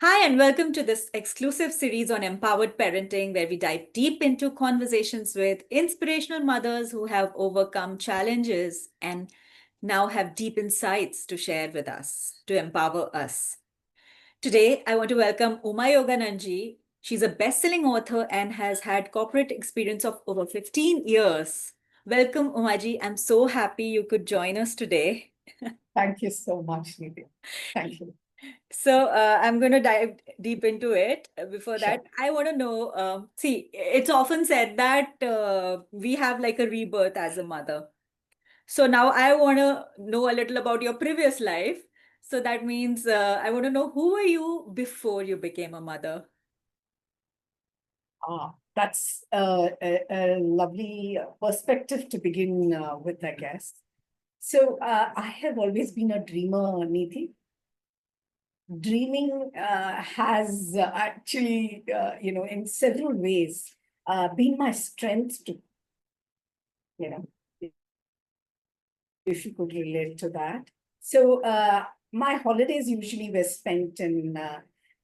Hi, and welcome to this exclusive series on empowered parenting, where we dive deep into conversations with inspirational mothers who have overcome challenges and now have deep insights to share with us, to empower us. Today, I want to welcome Uma Yoganand. She's a best-selling author and has had corporate experience of over 15 years. Welcome, Umaji. I'm so happy you could join us today. Thank you so much, Nidhi. Thank you. So I'm going to dive deep into it. Before that, Sure. I want to know, see, it's often said that we have like a rebirth as a mother. So now I want to know a little about your previous life. So that means I want to know, who were you before you became a mother? That's a lovely perspective to begin with, I guess. So I have always been a dreamer, Nidhi. Dreaming has actually, in several ways, been my strength to, you know, if you could relate to that. So my holidays usually were spent in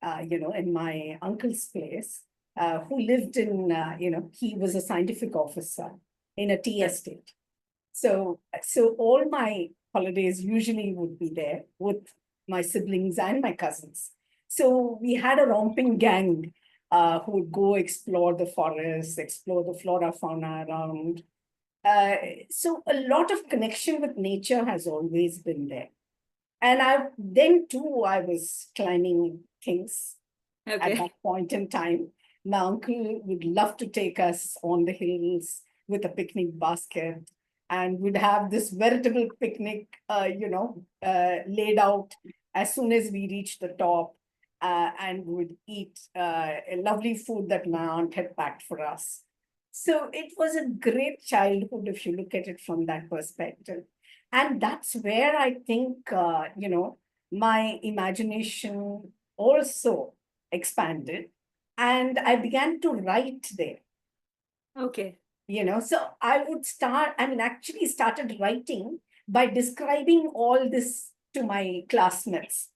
my uncle's place, who lived he was a scientific officer in a tea estate. So all my holidays usually would be there with my siblings and my cousins. So we had a romping gang who would go explore the forest, explore the flora, fauna around, uh, so a lot of connection with nature has always been there. And I was climbing things at Okay. that point in time. My uncle would love to take us on the hills with a picnic basket and would have this veritable picnic, laid out as soon as we reached the top, and would eat a lovely food that my aunt had packed for us. So it was a great childhood if you look at it from that perspective. And that's where I think, my imagination also expanded and I began to write there. Okay. So actually started writing by describing all this to my classmates.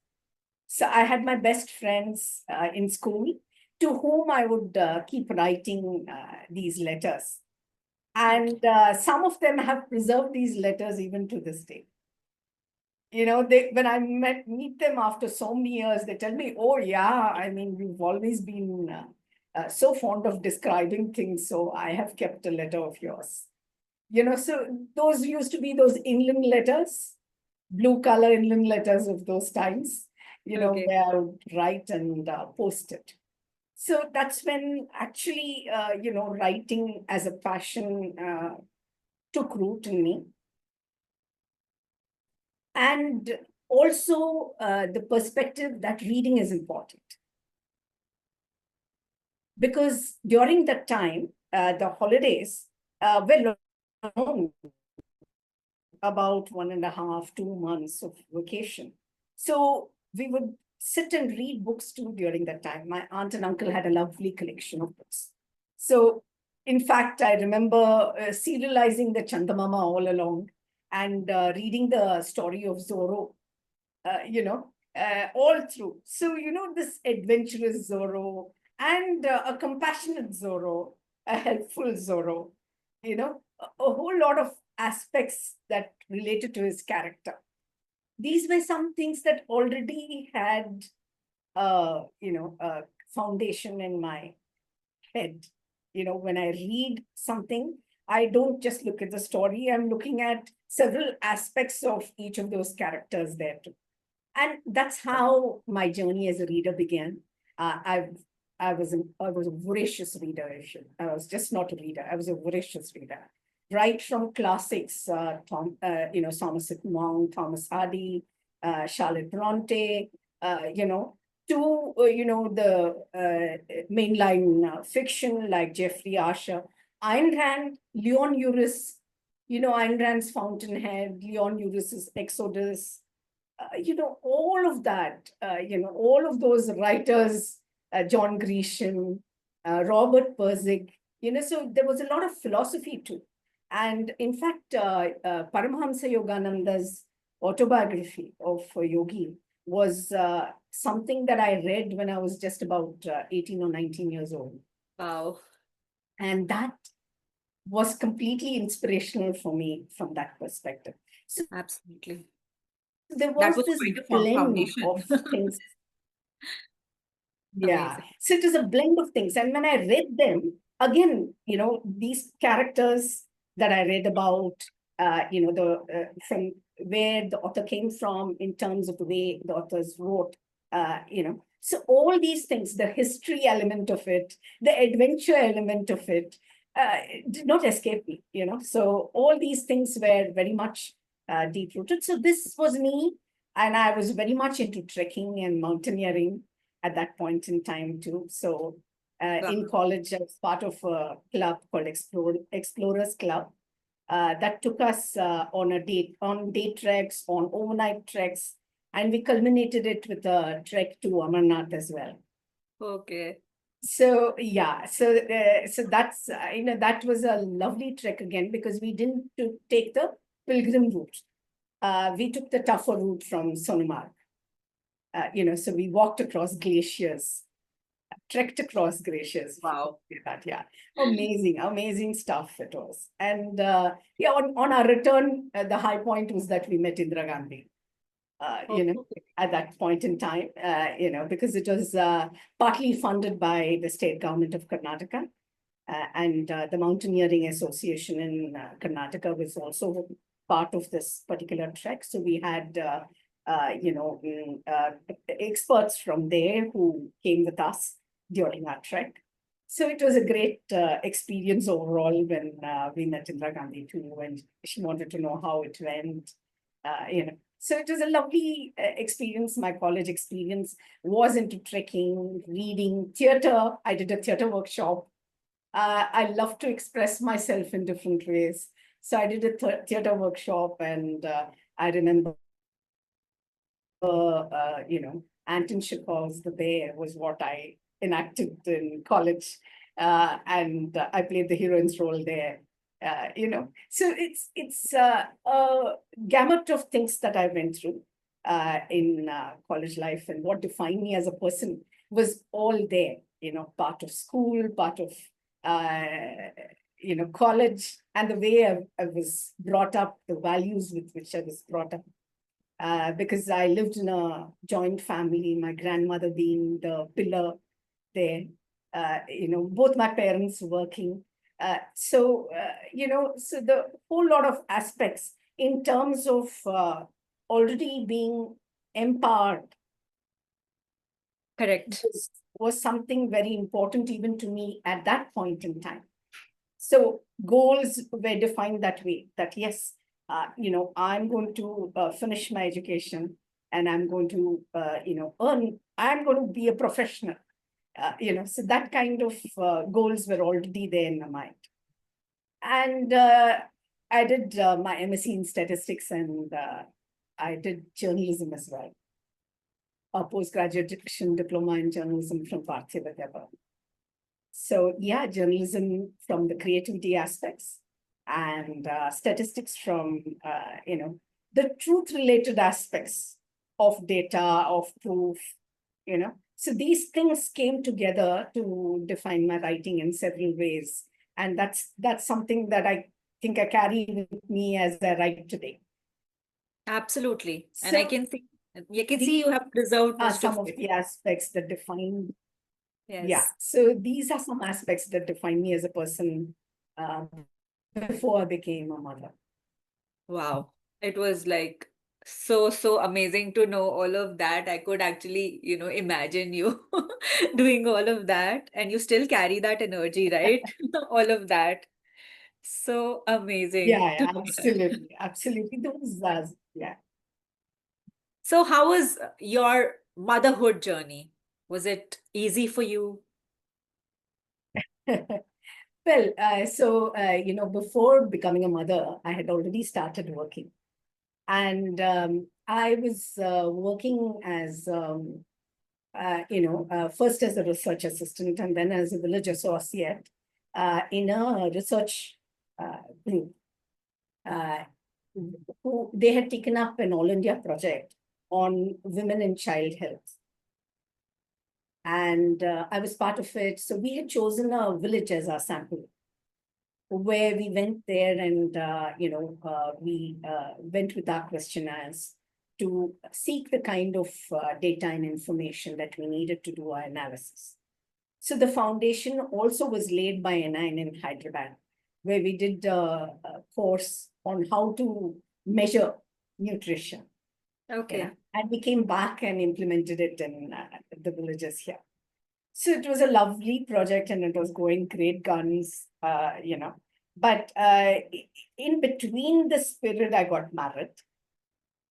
So I had my best friends in school to whom I would keep writing these letters. Okay. And some of them have preserved these letters even to this day. They when I meet them after so many years, they tell me, "Oh yeah, I mean, you've always been so fond of describing things, so I have kept a letter of yours." So those used to be those inland letters, blue color inland letters of those times. Okay. Where I would write and post it. So that's when actually, writing as a passion took root in me. And also the perspective that reading is important. Because during that time, the holidays were long, about 1.5, 2 months of vacation. So we would sit and read books too during that time. My aunt and uncle had a lovely collection of books. So, in fact, I remember serializing the Chandamama all along and reading the story of Zorro, all through. So, this adventurous Zorro and a compassionate Zorro, a helpful Zorro, a whole lot of aspects that related to his character. These were some things that already had, a foundation in my head. When I read something, I don't just look at the story, I'm looking at several aspects of each of those characters there too. And that's how my journey as a reader began. I was a voracious reader. I was just not a reader. I was a voracious reader, right from classics, Somerset Maugham, Thomas Hardy, Charlotte Bronte, to the mainline fiction like Jeffrey Archer, Ayn Rand, Leon Uris. Ayn Rand's Fountainhead, Leon Uris's Exodus, all of that, all of those writers, John Grisham, Robert Pirsig, so there was a lot of philosophy too. And in fact, Paramahamsa Yogananda's autobiography of Yogi was something that I read when I was just about 18 or 19 years old. Wow. And that was completely inspirational for me from that perspective. So Absolutely. there That was was this quite a blend foundation. of things. Yeah. Amazing. So it was a blend of things. And when I read them, again, these characters that I read about, from where the author came from in terms of the way the authors wrote, So all these things, the history element of it, the adventure element of it, did not escape me. So all these things were very much deep rooted. So this was me. And I was very much into trekking and mountaineering at that point in time too. So in Wow. college, I was part of a club called Explorers Club that took us on day treks, on overnight treks, and we culminated it with a trek to Amarnath as well. Okay. So yeah, so that's that was a lovely trek again because we didn't take the pilgrim route. We took the tougher route from Sonamarg. So we walked across glaciers, trekked across glaciers. Wow. That, yeah, amazing stuff it was. And yeah, on our return, the high point was that we met Indira Gandhi. Okay. At that point in time, because it was partly funded by the state government of Karnataka. And the Mountaineering Association in Karnataka was also part of this particular trek. So we had, experts from there who came with us during our trek. So it was a great experience overall when we met Indira Gandhi too, and she wanted to know how it went. So it was a lovely experience. My college experience was into trekking, reading, theater. I did a theater workshop. I love to express myself in different ways. So I did a theater workshop, and I remember, Anton Chekhov's The Bear was what I enacted in college, and I played the heroine's role there. So it's a gamut of things that I went through in college life, and what defined me as a person was all there. Part of school, part of college, and the way I was brought up, the values with which I was brought up. Because I lived in a joint family, my grandmother being the pillar there, both my parents working. So the whole lot of aspects in terms of already being empowered Correct. was something very important even to me at that point in time. So goals were defined that way, that yes, I'm going to finish my education and I'm going to, I'm going to be a professional. So that kind of goals were already there in my mind. And I did my MSc in statistics, and I did journalism as well, a postgraduate diploma in journalism from Parthiv Vidyabhavan. So yeah, journalism from the creativity aspects, and statistics from the truth related aspects of data, of proof. So these things came together to define my writing in several ways, and that's something that I think I carry with me as I write today. Absolutely. And I So can see, you can see these you have preserved are most of some of it. the aspects that define. Yeah. Yes. So these are some aspects that define me as a person uh, before I became a mother. Wow. It was like so amazing to know all of that. I could actually, imagine you doing all of that, and you still carry that energy, right? All of that. So amazing Yeah, to yeah, know that. absolutely. Absolutely. Those, yeah. So how was your motherhood journey? Was it easy for you? Well, before becoming a mother, I had already started working. And I was working as, first as a research assistant and then as a village associate in a research group. Uh, who they had taken up an all India project on women and child health. And I was part of it. So we had chosen a village as our sample, where we went there and, we went with our questionnaires to seek the kind of data and information that we needed to do our analysis. So the foundation also was laid by NIN in Hyderabad, where we did a course on how to measure nutrition. Okay. And we came back and implemented it in the villages here. So it was a lovely project and it was going great guns, But in between this period, I got married.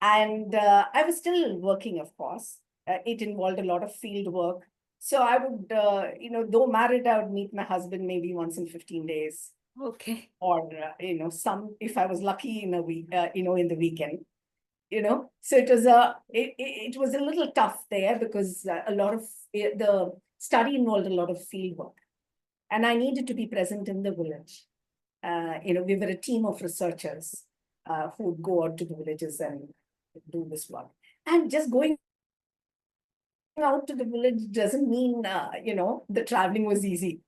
And I was still working, of course. It involved a lot of field work. So I would, though married, I would meet my husband maybe once in 15 days. Okay. Or, if I was lucky in a week, in the weekend. So it was a little tough there because a lot of the study involved a lot of field work, and I needed to be present in the village. We were a team of researchers who would go out to the villages and do this work. And just going out to the village doesn't mean the traveling was easy.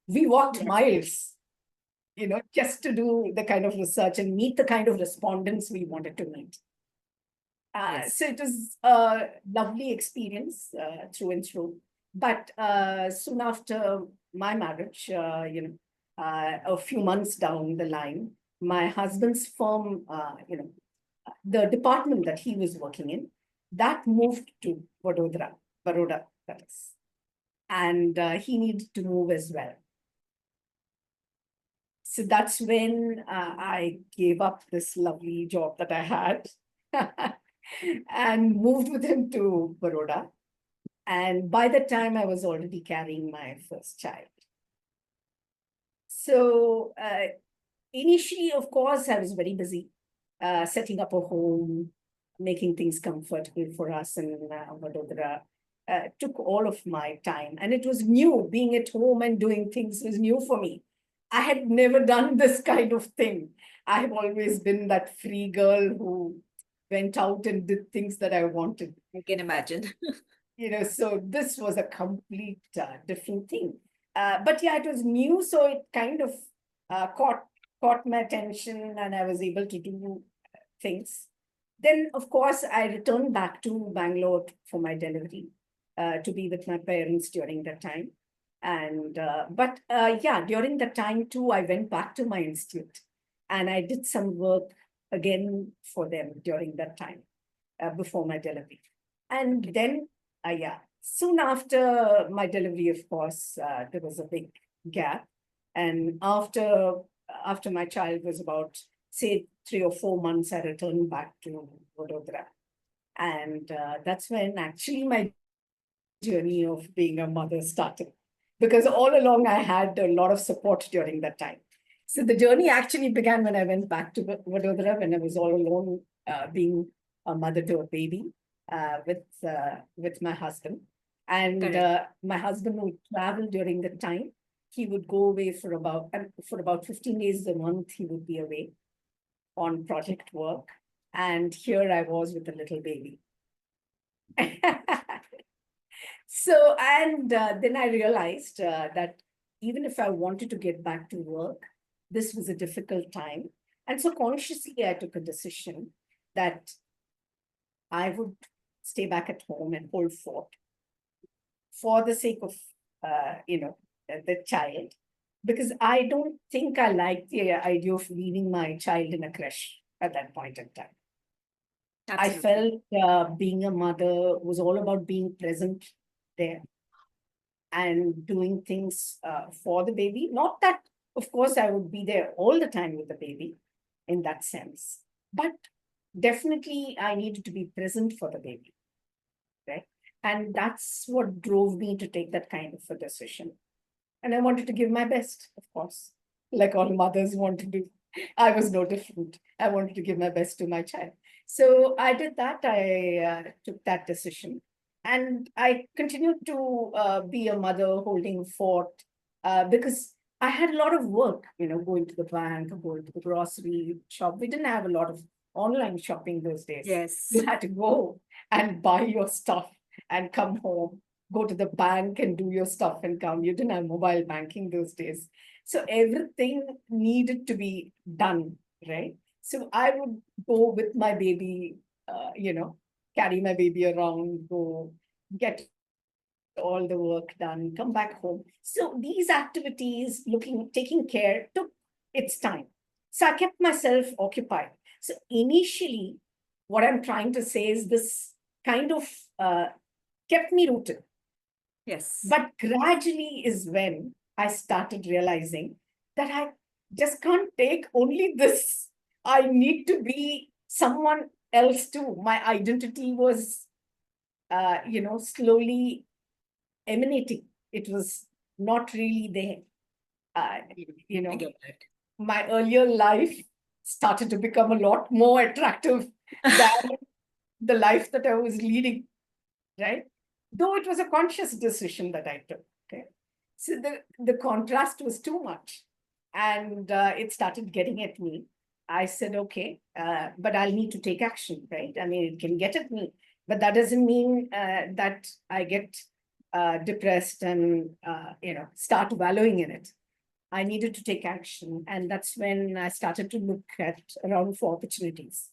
We walked miles, just to do the kind of research and meet the kind of respondents we wanted to meet. So it was a lovely experience through and through. But soon after my marriage, a few months down the line, my husband's firm, the department that he was working in, that moved to Baroda, that is. And he needed to move as well. So that's when I gave up this lovely job that I had and moved with him to Baroda. And by the time I was already carrying my first child. So initially, of course, I was very busy setting up a home, making things comfortable for us in Vadodara. Took all of my time. And it was new. Being at home and doing things was new for me. I had never done this kind of thing. I have always been that free girl who went out and did things that I wanted. I can imagine. So this was a complete different thing. But yeah, it was new, so it kind of caught my attention and I was able to do things. Then, of course, I returned back to Bangalore for my delivery to be with my parents during that time. And during that time too, I went back to my institute and I did some work again for them during that time before my delivery. And then, soon after my delivery, of course, there was a big gap. And after my child was about, say, 3 or 4 months, I returned back to Vadodara. And that's when actually my journey of being a mother started. Because all along I had a lot of support during that time. So the journey actually began when I went back to Vadodara, when I was all alone, being a mother to a baby with my husband. And my husband would travel during the time. He would go away for about 15 days a month. He would be away on project work. And here I was with a little baby. So, and then I realized that even if I wanted to get back to work, this was a difficult time. And so consciously, I took a decision that I would stay back at home and hold fort for the sake of, the child. Because I don't think I liked the idea of leaving my child in a creche at that point in time. Absolutely. I felt being a mother was all about being present there and doing things for the baby. Not that, of course, I would be there all the time with the baby in that sense, but definitely I needed to be present for the baby, right? And that's what drove me to take that kind of a decision. And I wanted to give my best, of course, like all mothers want to do. I was no different. I wanted to give my best to my child. So I did that. I took that decision. And I continued to be a mother holding fort because I had a lot of work, going to the bank, going to the grocery shop. We didn't have a lot of online shopping those days. Yes. You had to go and buy your stuff and come home, go to the bank and do your stuff and come. You didn't have mobile banking those days. So everything needed to be done, right? So I would go with my baby, carry my baby around, go get all the work done, come back home. So these activities, taking care took its time. So I kept myself occupied. So initially, what I'm trying to say is this kind of uh, kept me rooted. Yes. But gradually is when I started realizing that I just can't take only this. I need to be someone else too. My identity was, slowly emanating. It was not really there. Uh, you I know, get that. my earlier life started to become a lot more attractive than the life that I was leading, right? Though it was a conscious decision that I took. Okay. So the contrast was too much. And it started getting at me. I said, okay, but I'll need to take action, right? I mean, it can get at me, but that doesn't mean that I get depressed and, start wallowing in it. I needed to take action. And that's when I started to look at around for opportunities.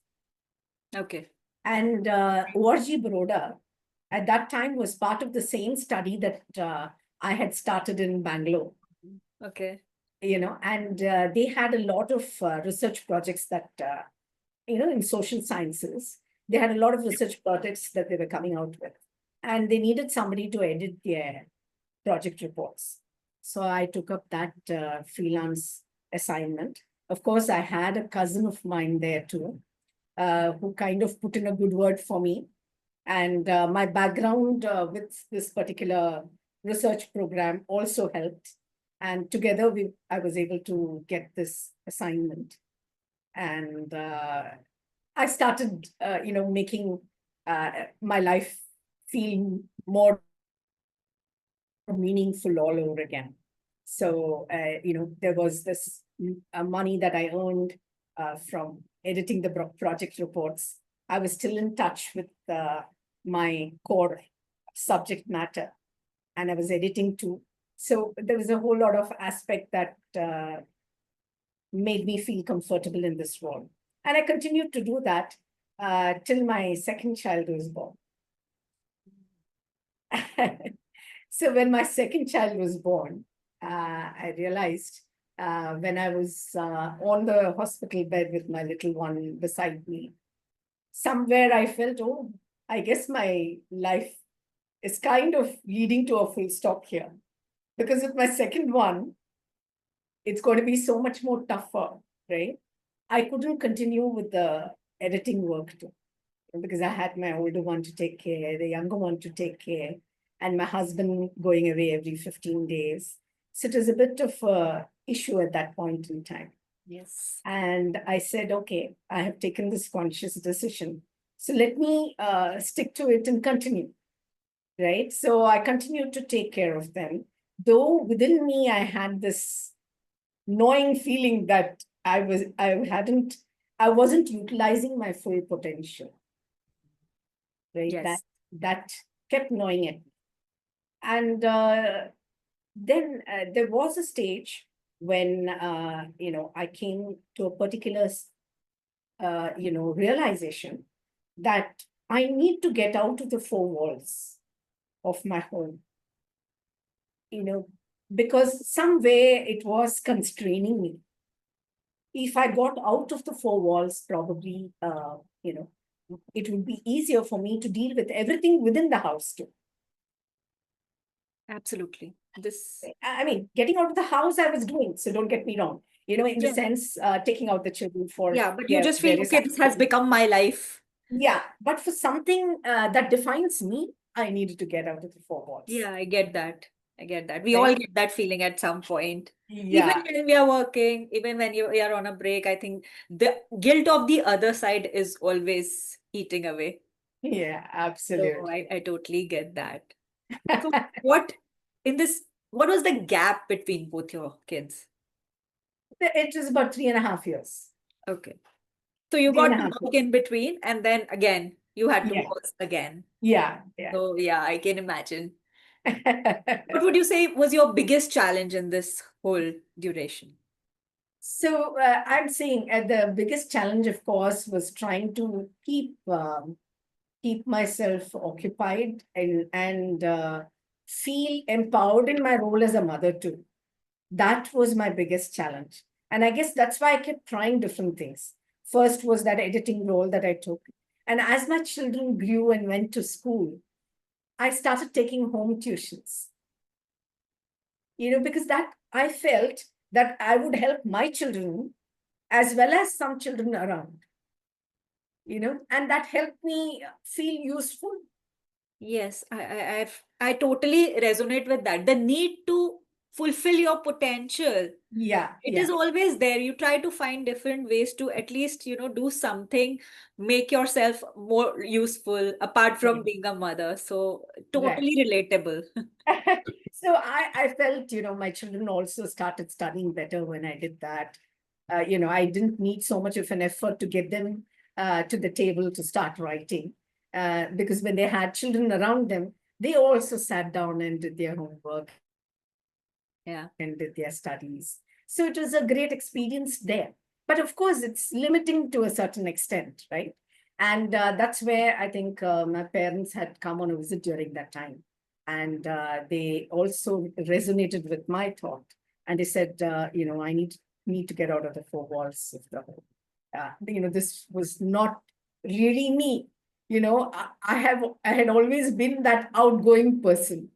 Okay. And ORG Baroda at that time was part of the same study that I had started in Bangalore, Okay. and they had a lot of research projects that, in social sciences, they had a lot of research projects that they were coming out with. And they needed somebody to edit their project reports. So I took up that freelance assignment. Of course, I had a cousin of mine there too, who kind of put in a good word for me. And my background with this particular research program also helped. And together, I was able to get this assignment. And I started, making my life feel more meaningful all over again. So, there was this money that I earned from editing the project reports. I was still in touch with my core subject matter, and I was editing too. So there was a whole lot of aspect that made me feel comfortable in this role. And I continued to do that till my second child was born. So when my second child was born, I realized when I was on the hospital bed with my little one beside me, somewhere I felt, oh, I guess my life is kind of leading to a full stop here. Because with my second one, it's going to be so much more tougher, right? I couldn't continue with the editing work too, because I had my older one to take care, the younger one to take care, and my husband going away every 15 days. So it was a bit of a issue at that point in time. Yes. And I said, okay, I have taken this conscious decision. So let me stick to it and continue, right? So I continued to take care of them. Though within me, I had this gnawing feeling that I wasn't utilizing my full potential, right? Yes. That kept gnawing it. And then there was a stage when I came to a particular realization that I need to get out of the four walls of my home, because somewhere it was constraining me. If I got out of the four walls, probably it would be easier for me to deal with everything within the house too. Absolutely. This. I mean, getting out of the house I was doing, so don't get me wrong, in the Yeah. sense, taking out the children for Yeah, but you their just feel, various okay, this has activities. become my life. Yeah, but for something that defines me, I needed to get out of the four walls. Yeah, I get that. I get that. We all Right? get that feeling at some point. Even Yeah, when we are working, even when you are on a break, I think the guilt of the other side is always eating away. yeah, So absolutely. I totally get that. So what was the gap between both your kids? It was about 3.5 years. Okay. So you Three and got a to half work years. in between and then again. you had to Yeah, pause again. yeah, yeah. So yeah, I can imagine. What would you say was your biggest challenge in this whole duration? So I'm saying the biggest challenge, of course, was trying to keep myself occupied and feel empowered in my role as a mother too. That was my biggest challenge, and I guess that's why I kept trying different things. First was that editing role that I took, and as my children grew and went to school, I started taking home tuitions. Because that I felt that I would help my children as well as some children around, and that helped me feel useful. Yes, I totally resonate with that. The need to fulfill your potential, Yeah, it is yeah, always there. You try to find different ways to at least, do something, make yourself more useful apart from right, being a mother. So right. totally relatable. So I felt, my children also started studying better when I did that. I didn't need so much of an effort to get them to the table to start writing, because when they had children around them, they also sat down and did their homework Yeah. and did their studies. So it was a great experience there. But of course, it's limiting to a certain extent, right? And that's where I think my parents had come on a visit during that time. And they also resonated with my thought. And they said, I need to get out of the four walls of the home. This was not really me. I had always been that outgoing person,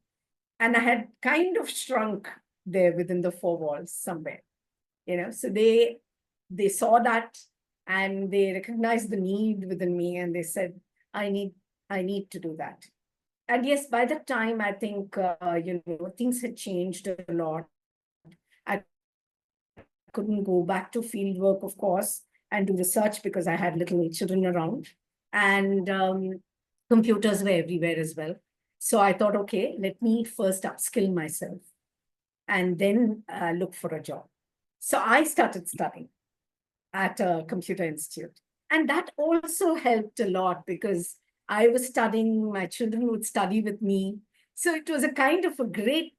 and I had kind of shrunk there within the four walls somewhere. So they saw that, and they recognized the need within me, and they said, I need to do that. And yes, by that time, I think things had changed a lot. I couldn't go back to field work, of course, and do research because I had little children around, and computers were everywhere as well. So I thought, okay, let me first upskill myself and then look for a job. So I started studying at a computer institute. And that also helped a lot because I was studying, my children would study with me. So it was a kind of a great,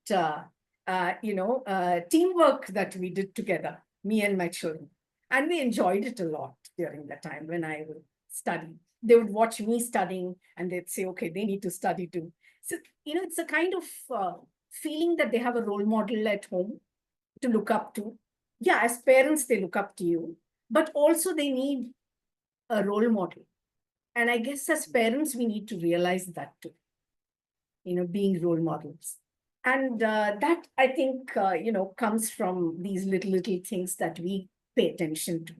teamwork that we did together, me and my children. And we enjoyed it a lot during the time when I would study. They would watch me studying and they'd say, okay, they need to study too. So, it's a kind of feeling that they have a role model at home to look up to. Yeah, as parents, they look up to you, but also they need a role model. And I guess as parents, we need to realize that too, being role models. And that I think, comes from these little things that we pay attention to.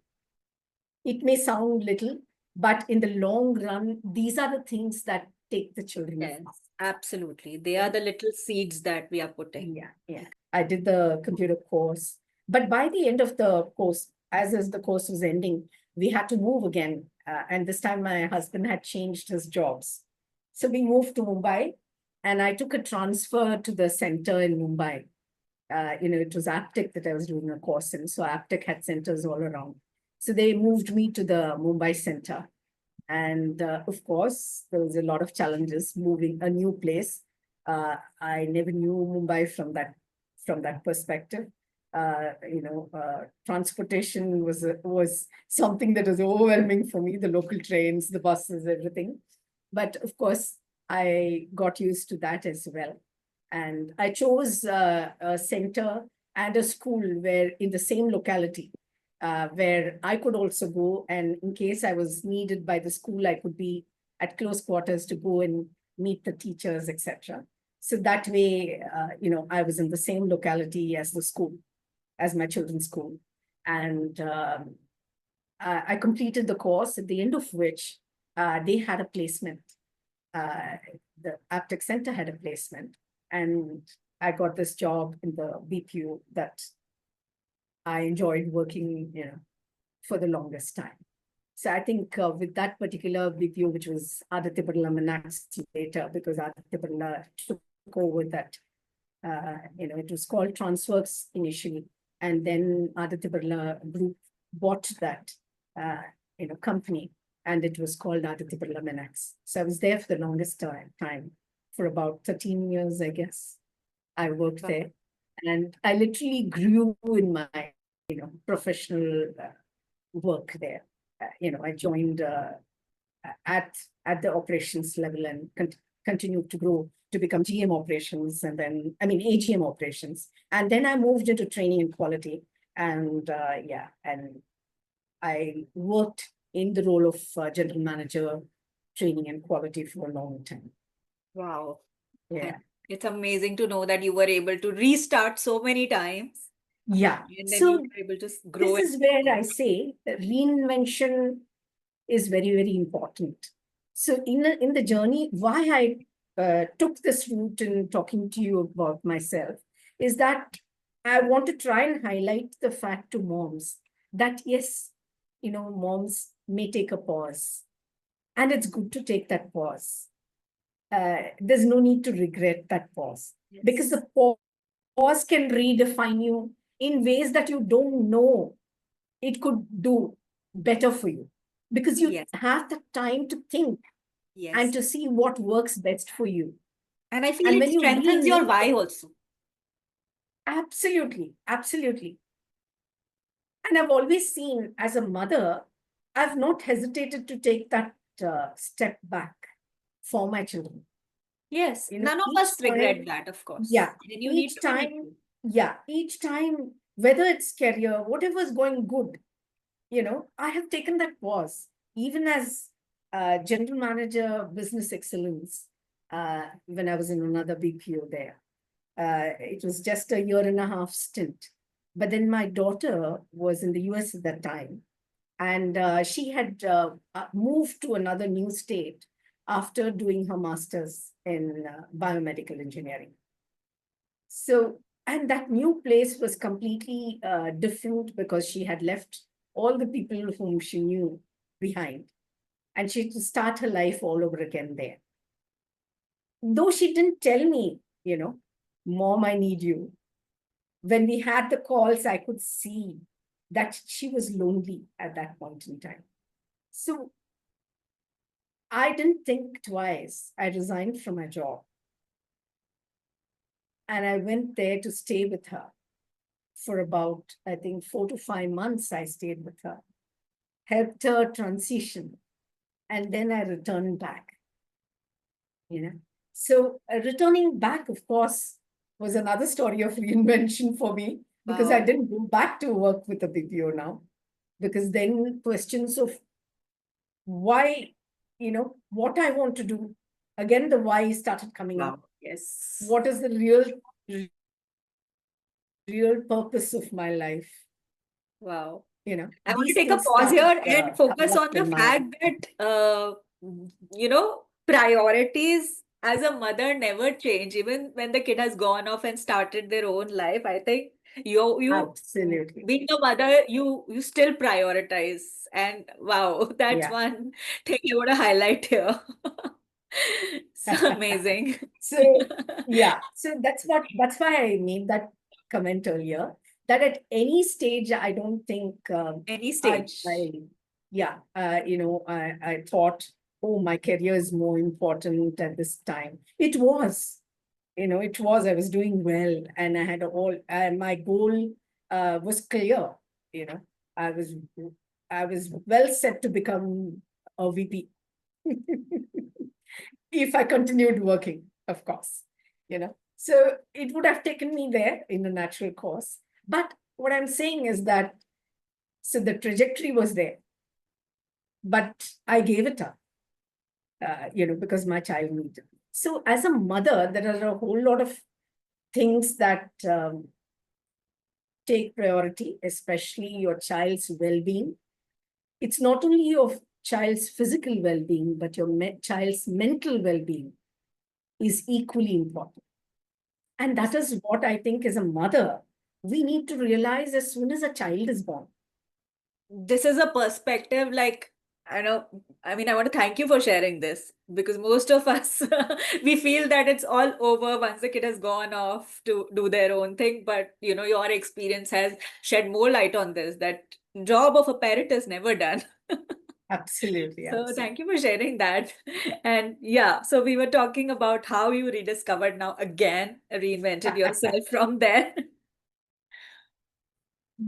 It may sound little, but in the long run, these are the things that take the children Yes, apart. absolutely. They are the little seeds that we are putting. Yeah, yeah. I did the computer course, but by the end of the course, as the course was ending, we had to move again. And this time my husband had changed his jobs. So we moved to Mumbai, and I took a transfer to the center in Mumbai. It was Aptech that I was doing a course in. So Aptech had centers all around. So they moved me to the Mumbai center. And of course, there was a lot of challenges moving a new place. I never knew Mumbai from that perspective. Transportation was something that was overwhelming for me. The local trains, the buses, everything. But of course, I got used to that as well. And I chose a center and a school where in the same locality where I could also go. And in case I was needed by the school, I could be at close quarters to go and meet the teachers, etc. So that way, I was in the same locality as the school, as my children's school. And I completed the course, at the end of which they had a placement. Uh, the Aptech Center had a placement. And I got this job in the BPO that I enjoyed working, for the longest time. So I think with that particular BPO, which was Aditya Birla Minax later, because Aditya Birla took over that, it was called Transworks initially, and then Aditya Birla Group bought that, company, and it was called Aditya Birla Minax. So I was there for the longest time, for about 13 years, I guess. I worked Wow. there, and I literally grew in my, professional work there. I joined at the operations level and continued to grow to become GM operations, and then AGM operations, and then I moved into training and quality, and and I worked in the role of general manager, training and quality for a long time. Wow. And Yeah. it's amazing to know that you were able to restart so many times Yeah. and then you So were able to grow this and is where grow. I say that reinvention is very, very important. So in the journey, why I took this route in talking to you about myself is that I want to try and highlight the fact to moms that yes, moms may take a pause, and it's good to take that pause. There's no need to regret that pause, because Yes. the pause can redefine you in ways that you don't know it could do better for you, because you Yes. have the time to think and Yes. to see what works best for you. And I feel And it when you strengthens your reinvent why it, also. absolutely, absolutely. And I've always seen as a mother, I've not hesitated to take that step back for my children. Yes. None of Each us regret time, that, of course. yeah, And you need each to be time, grateful. whether it's career, whatever's going good, I have taken that pause, even as general manager, business excellence, when I was in another BPO there. It was just a year and a half stint. But then my daughter was in the US at that time, and she had moved to another new state after doing her master's in biomedical engineering. So, and that new place was completely different, because she had left all the people whom she knew behind, and she had to start her life all over again there. Though she didn't tell me, Mom, I need you. When we had the calls, I could see that she was lonely at that point in time. So I didn't think twice. I resigned from my job, and I went there to stay with her for about, I think, 4 to 5 months. I stayed with her, helped her transition, and then I returned back. You know, so returning back, of course, was another story of reinvention for me, because I Wow. didn't go back to work with a BPO now, because then questions of why, what I want to do, again, the why started coming up. Wow. Yes. What is the real purpose of my life? Wow. You know, I want to these take a things pause started here and coming focus up on the in my fact that, priorities as a mother never change. Even when the kid has gone off and started their own life, I think you absolutely. being a mother, you still prioritize. And wow, that's Yeah. one thing I want to highlight here. So amazing. So yeah, so that's why I made that comment earlier, that at any stage I don't think Any I stage. I yeah, I thought, oh, my career is more important at this time. It was, I was doing well, and I had all, my goal was clear. you know I was I was well set to become a VP if I continued working, of course. So it would have taken me there in a natural course. But what I'm saying is that, so the trajectory was there, but I gave it up, because my child needed it. So as a mother, there are a whole lot of things that take priority, especially your child's well-being. It's not only your child's physical well-being, but your child's mental well-being is equally important. And that is what I think, as a mother, we need to realize as soon as a child is born. This is a perspective like, I know, I mean, I want to thank you for sharing this, because most of us we feel that it's all over once the kid has gone off to do their own thing. But your experience has shed more light on this, that job of a parent is never done. Absolutely, So absolutely. thank you for sharing that. And yeah, so we were talking about how you rediscovered now again, reinvented yourself from there.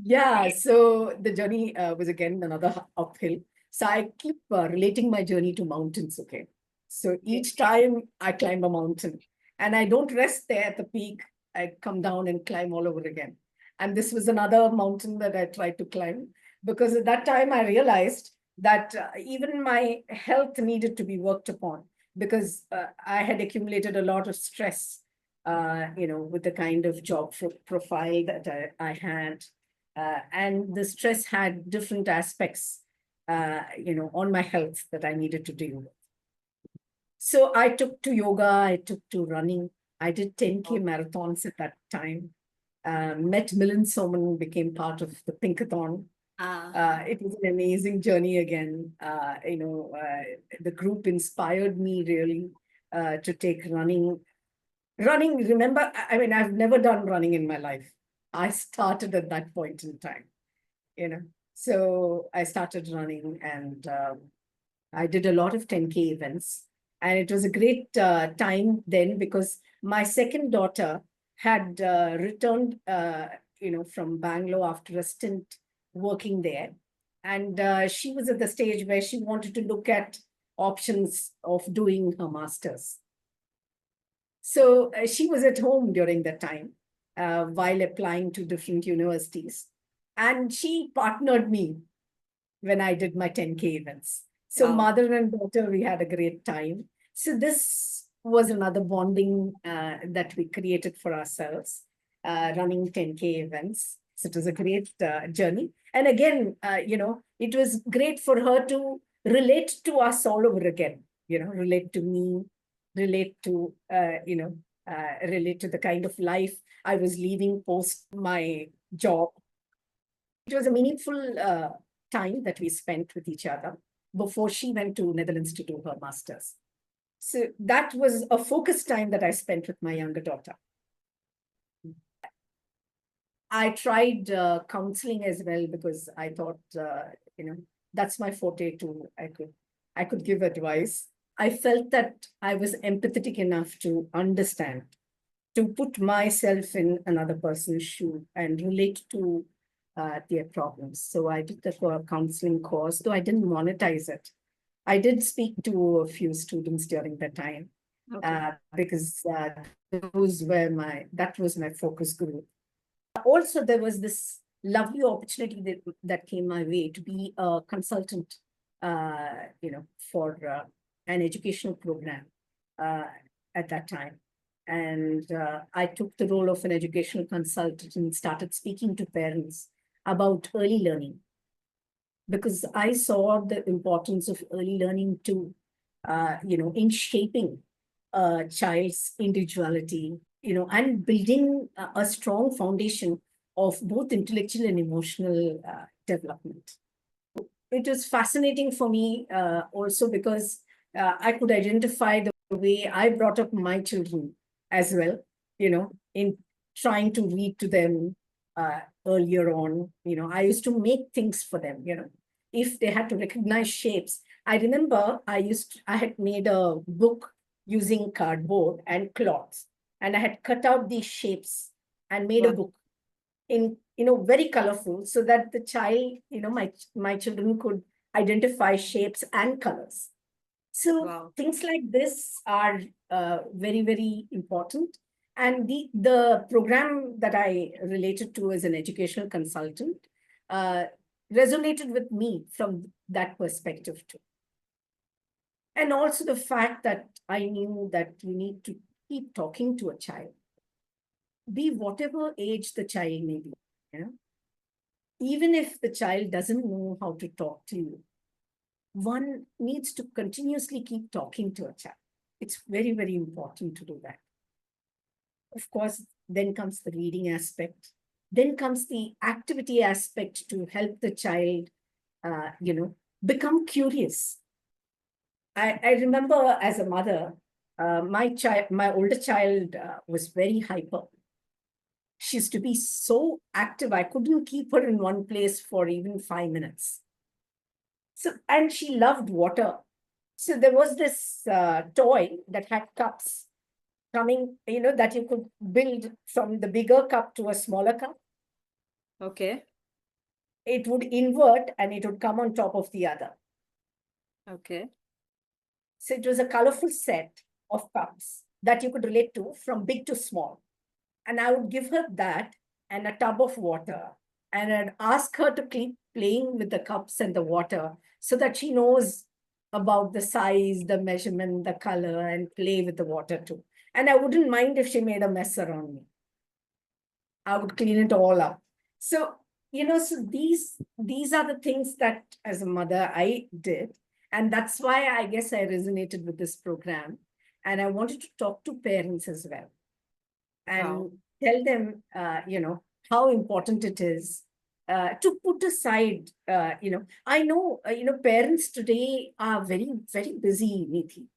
Yeah, so the journey was again another uphill. So I keep relating my journey to mountains, okay? So Okay. each time I climb a mountain and I don't rest there at the peak, I come down and climb all over again. And this was another mountain that I tried to climb because at that time I realized that even my health needed to be worked upon because I had accumulated a lot of stress, with the kind of job profile that I had, and the stress had different aspects, on my health that I needed to deal with. So I took to yoga, I took to running. I did 10K Oh. marathons at that time. Met Milind Soman, became part of the Pinkathon. Ah, It was an amazing journey again. The group inspired me really to take running. Running, remember, I mean, I've never done running in my life. I started at that point in time, you know. So I started running and I did a lot of 10K events. And it was a great time then because my second daughter had returned, from Bangalore after a stint working there. And she was at the stage where she wanted to look at options of doing her master's. So she was at home during that time while applying to different universities. And she partnered me when I did my 10K events. So wow. mother and daughter, we had a great time. So this was another bonding that we created for ourselves, running 10K events. So it was a great journey. And again, it was great for her to relate to us all over again, relate to me, relate to, relate to the kind of life I was leading post my job. It was a meaningful time that we spent with each other before she went to Netherlands to do her master's. So that was a focused time that I spent with my younger daughter. I tried counseling as well because I thought, that's my forte too. I could give advice. I felt that I was empathetic enough to understand, to put myself in another person's shoe and relate to their problems. So I did the counseling course, though I didn't monetize it. I did speak to a few students during that time Okay. because that was my focus group. Also, there was this lovely opportunity that came my way to be a consultant, for an educational program uh, at that time. And I took the role of an educational consultant and started speaking to parents about early learning because I saw the importance of early learning too, in shaping a child's individuality, and building a strong foundation of both intellectual and emotional development. It was fascinating for me also because I could identify the way I brought up my children as well, in trying to read to them earlier on. I used to make things for them, if they had to recognize shapes. I remember I had made a book using cardboard and cloths, and I had cut out these shapes and made a Wow. book in very colorful so that the child, my children could identify shapes and colors. So Wow. things like this are very, very important. And the program that I related to as an educational consultant uh, resonated with me from that perspective too. And also the fact that I knew that you need to keep talking to a child, be whatever age the child may be. You know, even if the child doesn't know how to talk to you, one needs to continuously keep talking to a child. It's very, very important to do that. Of course, then comes the reading aspect. Then comes the activity aspect to help the child, become curious. I remember as a mother, my older child was very hyper. She used to be so active. I couldn't keep her in one place for even 5 minutes. So, and she loved water. So there was this toy that had cups coming, that you could build from the bigger cup to a smaller cup. Okay. It would invert and it would come on top of the other. Okay. So it was a colorful set of cups that you could relate to from big to small. And I would give her that and a tub of water. And I'd ask her to keep playing with the cups and the water so that she knows about the size, the measurement, the color, and play with the water too. And I wouldn't mind if she made a mess around me. I would clean it all up. So, so these are the things that as a mother I did. And that's why I guess I resonated with this program. And I wanted to talk to parents as well Wow. and tell them, how important it is to put aside, I know, parents today are very, very busy, Neeti,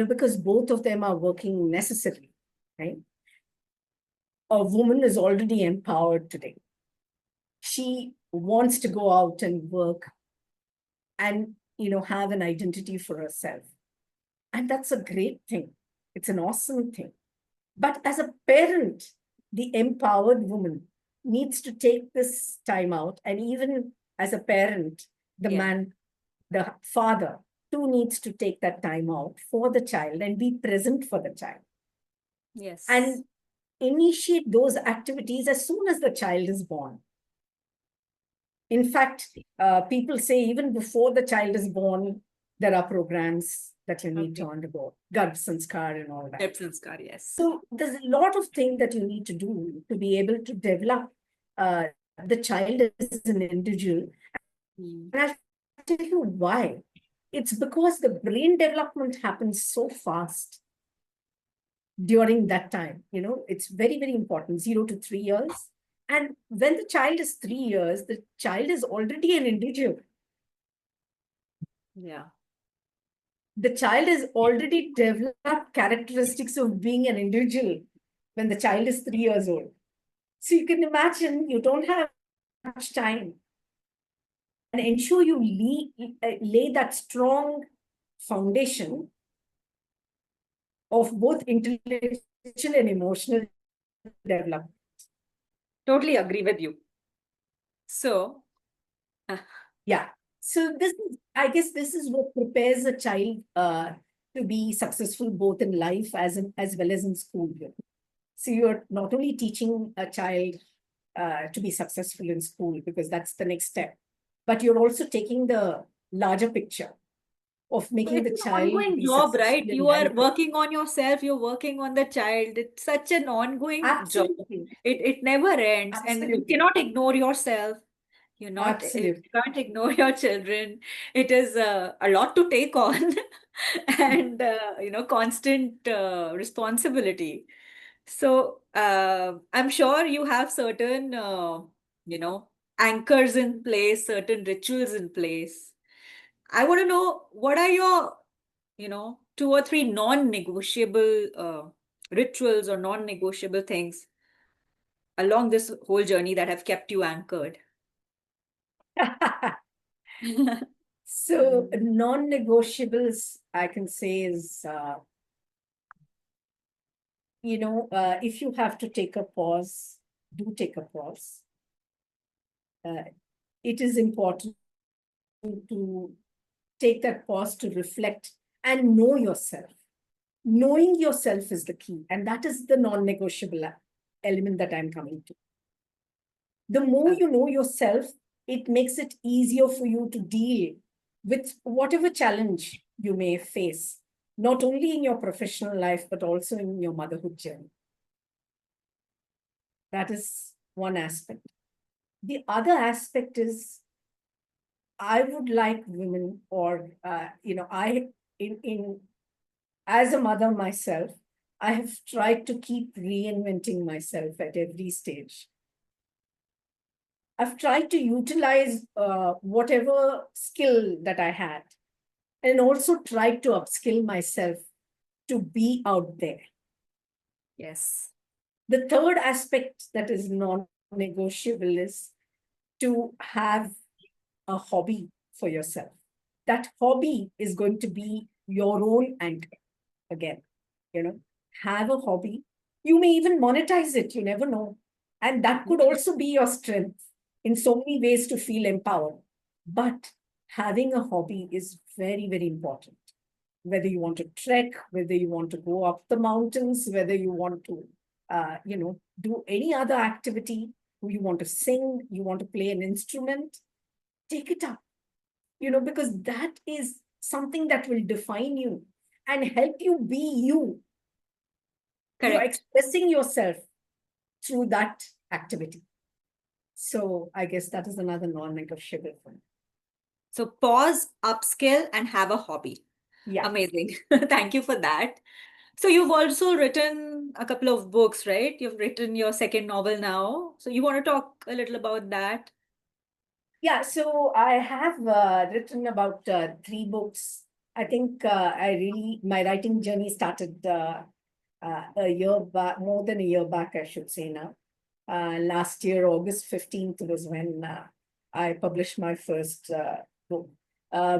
because both of them are working necessarily, right? A woman is already empowered today. She wants to go out and work and, have an identity for herself. And that's a great thing. It's an awesome thing. But as a parent, the empowered woman needs to take this time out. And even as a parent, the Yeah. man, the father, too needs to take that time out for the child and be present for the child Yes. and initiate those activities as soon as the child is born. In fact, people say even before the child is born, there are programs that you need to Okay. undergo, Garb Sanskar and all that. Depth sanskar, yes. So there's a lot of things that you need to do to be able to develop uh, the child as an individual. Mm. And I'll tell you why. It's because the brain development happens so fast during that time. It's very, very important, 0 to 3 years. And when the child is 3 years, the child is already an individual. Yeah. The child has already developed characteristics of being an individual when the child is 3 years old. So you can imagine you don't have much time and ensure you lay that strong foundation of both intellectual and emotional development. Totally agree with you. So, uh, Yeah. So I guess this is what prepares a child to be successful both in life as well as in school. So you're not only teaching a child to be successful in school because that's the next step, but you're also taking the larger picture of so making it's the an child ongoing be job, right? successful in You are life. working on yourself, you're working on the child. It's such an ongoing job. Absolutely. It never ends, and you Absolutely. cannot ignore yourself. You Absolutely. can't ignore your children. It is a lot to take on, and constant responsibility. So I'm sure you have certain you know anchors in place, certain rituals in place. I want to know, what are your, two or three non-negotiable rituals or non-negotiable things along this whole journey that have kept you anchored. So non-negotiables, I can say is, if you have to take a pause, do take a pause. Uh, it is important to take that pause to reflect and know yourself. Knowing yourself is the key, and that is the non-negotiable element that I'm coming to. The more you know yourself, it makes it easier for you to deal with whatever challenge you may face, not only in your professional life, but also in your motherhood journey. That is one aspect. The other aspect is I would like women, or, in as a mother myself, I have tried to keep reinventing myself at every stage. I've tried to utilize whatever skill that I had and also tried to upskill myself to be out there. Yes. The third aspect that is non negotiable is to have a hobby for yourself. that hobby is going to be your own anchor again. Have a hobby. You may even monetize it, you never know. And that could also be your strength in so many ways to feel empowered. But having a hobby is very, very important. Whether you want to trek, whether you want to go up the mountains, whether you want to, do any other activity, you want to sing, you want to play an instrument, take it up, because that is something that will define you and help you be you. You're Correct. expressing yourself through that activity. So I guess that is another non-negotiable for me. So pause, upskill, and have a hobby. Yeah. Amazing. Thank you for that. So you've also written a couple of books, right? You've written your second novel now. So you want to talk a little about that? Yeah, so I have written about 3 books. I think my writing journey started a year back, more than a year back, I should say now. Last year, August 15th was when I published my first book,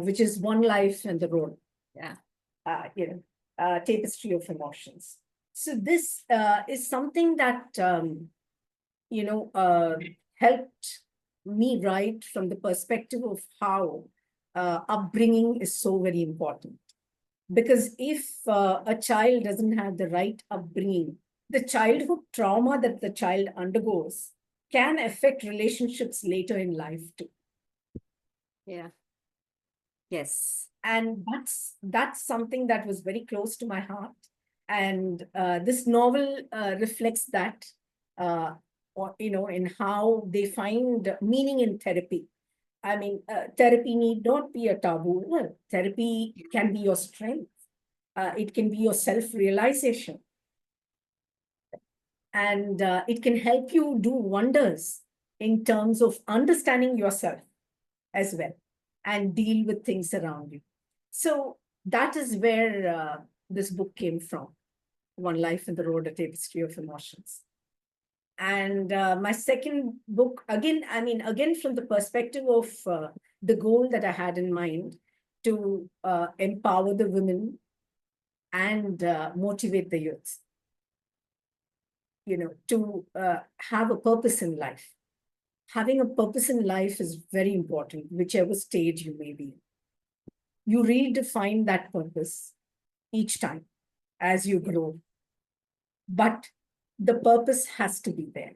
which is One Life and the Road, Yeah. Tapestry of Emotions. So this is something that, helped me write from the perspective of how upbringing is so very important. Because if a child doesn't have the right upbringing, the childhood trauma that the child undergoes can affect relationships later in life too. Yeah. Yes. And that's something that was very close to my heart. And this novel reflects that, in how they find meaning in therapy. I mean, therapy need not be a taboo. No, therapy can be your strength. It can be your self-realization. And it can help you do wonders in terms of understanding yourself as well and deal with things around you. So that is where this book came from, One Life in the Road, A Tapestry of Emotions. And my second book, again, from the perspective of the goal that I had in mind to empower the women and motivate the youth, to have a purpose in life. Having a purpose in life is very important, whichever stage you may be. You redefine that purpose each time as you grow. But the purpose has to be there.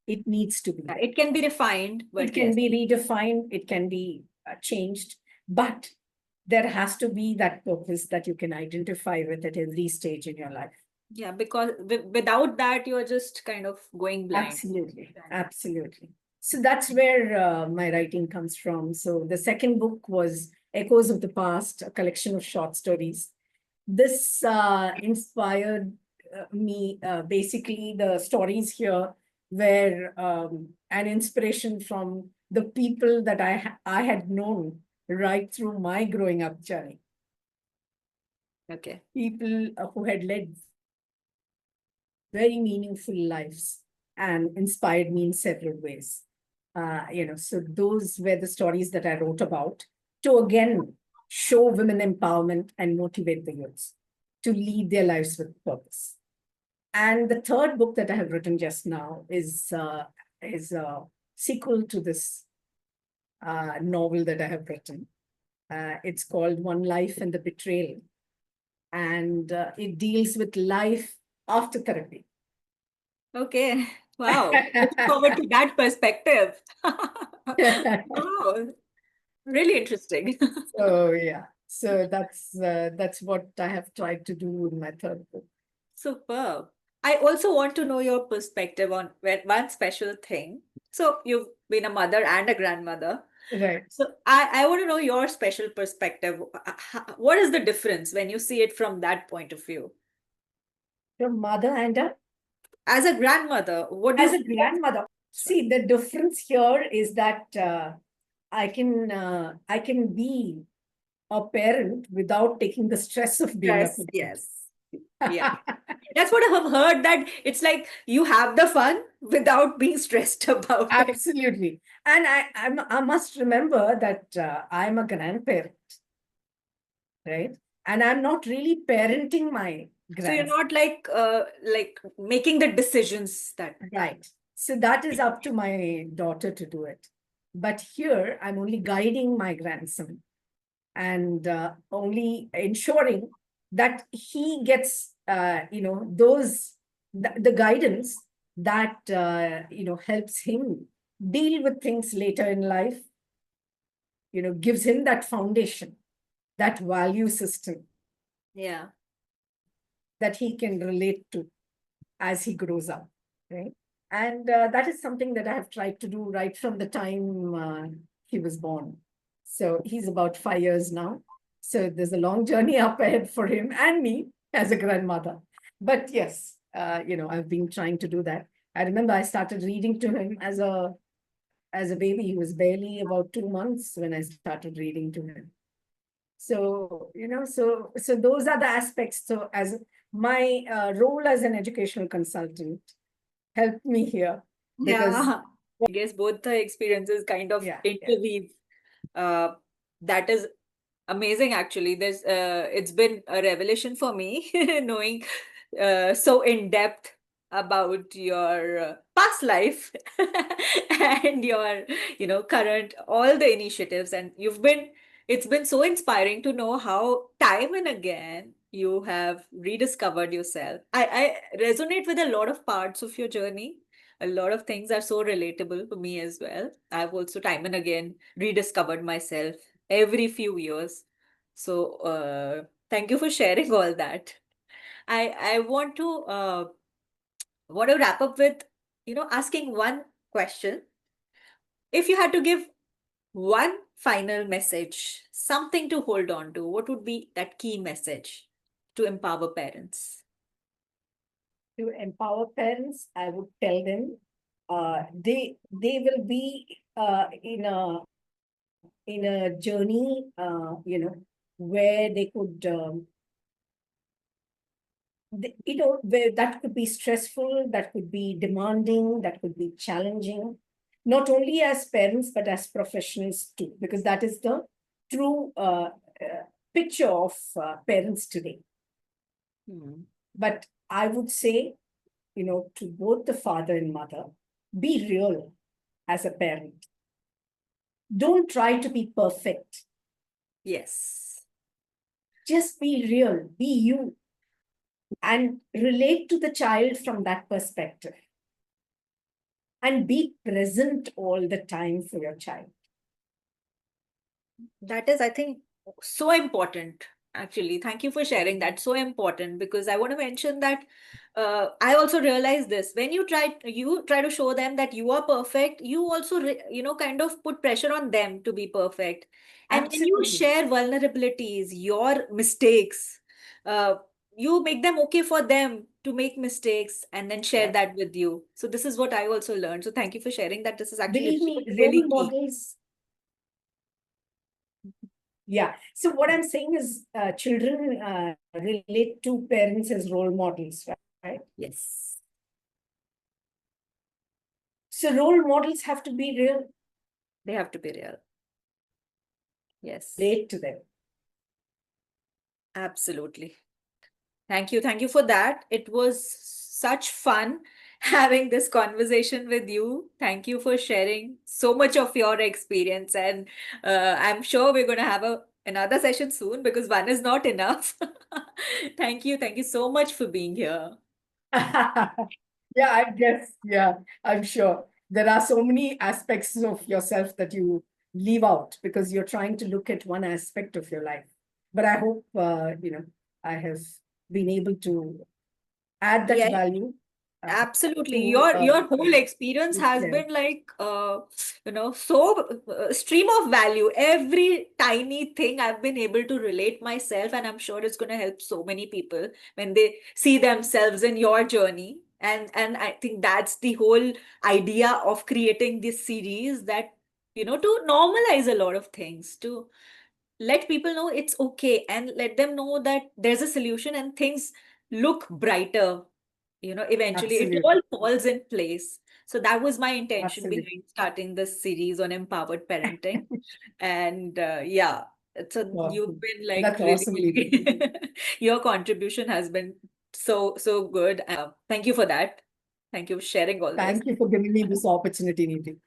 It needs to be there. It can be refined, It but can yes. be redefined, it can be changed, but there has to be that purpose that you can identify with at every stage in your life. Yeah, because without that, you're just kind of going blind. Absolutely, absolutely. So that's where my writing comes from. So the second book was Echoes of the Past, a collection of short stories. This inspired me. Basically, the stories here were an inspiration from the people that I had known right through my growing up journey. Okay. People who had led very meaningful lives and inspired me in several ways. So those were the stories that I wrote about to again show women empowerment and motivate the youths to lead their lives with purpose. And the third book that I have written just now is a sequel to this novel that I have written. It's called One Life and the Betrayal, and it deals with life after therapy. Okay. Wow. Looking forward to that perspective. Wow. Really interesting. So yeah, so that's what I have tried to do in my third book. Superb. I also want to know your perspective on one special thing. So you've been a mother and a grandmother. Right. So I want to know your special perspective. What is the difference when you see it from that point of view? Your mother and As a grandmother, what do you as a feel? grandmother. See, the difference here is that I can be a parent without taking the stress of being a Yes, parent. yes. Yeah. That's what I have heard, that it's like you have the fun without being stressed about it. Absolutely. And I must remember that I'm a grandparent. right? And I'm not really parenting my So you're grandson. not like making the decisions that. Right. So that is up to my daughter to do it. But here, I'm only guiding my grandson and only ensuring that he gets, those the guidance that helps him deal with things later in life. Gives him that foundation, that value system Yeah. that he can relate to as he grows up, right? And that is something that I have tried to do right from the time he was born. So he's about 5 years now. So there's a long journey up ahead for him and me as a grandmother. But yes, I've been trying to do that. I remember I started reading to him as a baby. He was barely about 2 months when I started reading to him. So so those are the aspects. So as my role as an educational consultant helped me here, because Yeah. I guess both the experiences kind of yeah, yeah, interweave. Uh, that is amazing, actually. It's been a revelation for me knowing so in depth about your past life and your, current, all the initiatives. And it's been so inspiring to know how time and again you have rediscovered yourself. I resonate with a lot of parts of your journey. A lot of things are so relatable for me as well. I've also time and again rediscovered myself every few years. So thank you for sharing all that. I want to wrap up with asking one question. If you had to give one final message, something to hold on to, what would be that key message to empower parents? to empower parents, I would tell them they will be in a journey, where they could where that could be stressful, that could be demanding, that could be challenging, not only as parents, but as professionals too, because that is the true picture of parents today. Hmm. But I would say, to both the father and mother, be real as a parent. Don't try to be perfect. Yes. Just be real, be you, and relate to the child from that perspective, and be present all the time for your child. That is, I think, so important, actually. Thank you for sharing that. So important, because I want to mention that I also realized this. When you try to show them that you are perfect, you also, kind of put pressure on them to be perfect. And when you Absolutely. share vulnerabilities, your mistakes, uh, you make them okay for them to make mistakes and then share Yeah. that with you. So this is what I also learned. So thank you for sharing that. This is actually Believe me, really, role really key. models. Yeah. So what I'm saying is, children relate to parents as role models, right? Yes. So role models have to be real, They have to be real. Yes, relate to them. absolutely. Thank you. Thank you for that. It was such fun having this conversation with you. Thank you for sharing so much of your experience. And I'm sure we're going to have another session soon because one is not enough. Thank you. Thank you so much for being here. Yeah, I guess. Yeah, I'm sure. There are so many aspects of yourself that you leave out because you're trying to look at one aspect of your life. But I hope, I have been able to add that Yeah. value uh, Absolutely. to, Your whole experience has yeah, been like so stream of value. Every tiny thing I've been able to relate myself, and I'm sure it's going to help so many people when they see themselves in your journey. And I think that's the whole idea of creating this series, that to normalize a lot of things, to let people know it's okay, and let them know that there's a solution and things look brighter. Eventually it all absolutely, falls in place. So that was my intention absolutely. behind starting this series on empowered parenting. And yeah, So Wow. you've been like That's really, awesome, Neeti. really your contribution has been so good. Thank you for that. Thank you for sharing all this. Thank you for giving me this opportunity, Neeti.